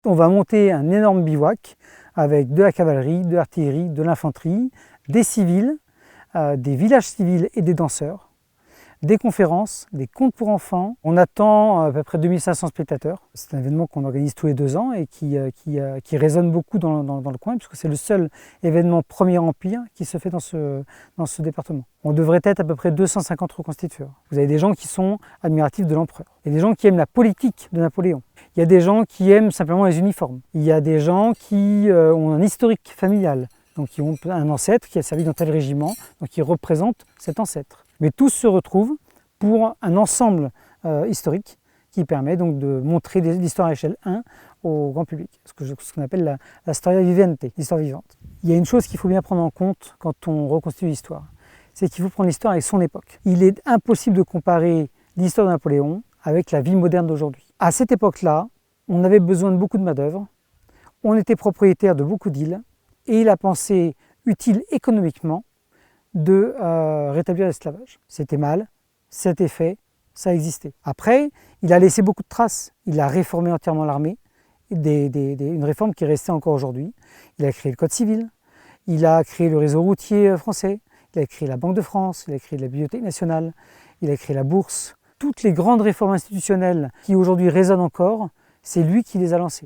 On va monter un énorme bivouac avec de la cavalerie, de l'artillerie, de l'infanterie, des civils, des villages civils et des danseurs, des conférences, des contes pour enfants. On attend à peu près 2500 spectateurs. C'est un événement qu'on organise tous les 2 ans et qui résonne beaucoup dans le coin, puisque c'est le seul événement Premier Empire qui se fait dans ce département. On devrait être à peu près 250 reconstitueurs. Vous avez des gens qui sont admiratifs de l'empereur. Il y a des gens qui aiment la politique de Napoléon. Il y a des gens qui aiment simplement les uniformes. Il y a des gens qui ont un historique familial, donc qui ont un ancêtre qui a servi dans tel régiment, donc qui représente cet ancêtre. Mais tous se retrouvent pour un ensemble historique qui permet donc de montrer l'histoire à l'échelle 1 au grand public, ce qu'on appelle la storia vivente, l'histoire vivante. Il y a une chose qu'il faut bien prendre en compte quand on reconstitue l'histoire, c'est qu'il faut prendre l'histoire avec son époque. Il est impossible de comparer l'histoire de Napoléon avec la vie moderne d'aujourd'hui. À cette époque-là, on avait besoin de beaucoup de main-d'œuvre, on était propriétaire de beaucoup d'îles, et il a pensé utile économiquement de rétablir l'esclavage. C'était mal, c'était fait, ça existait. Après, il a laissé beaucoup de traces. Il a réformé entièrement l'armée, une réforme qui est restée encore aujourd'hui. Il a créé le Code civil, il a créé le réseau routier français, il a créé la Banque de France, il a créé la Bibliothèque nationale, il a créé la Bourse. Toutes les grandes réformes institutionnelles qui aujourd'hui résonnent encore, c'est lui qui les a lancées.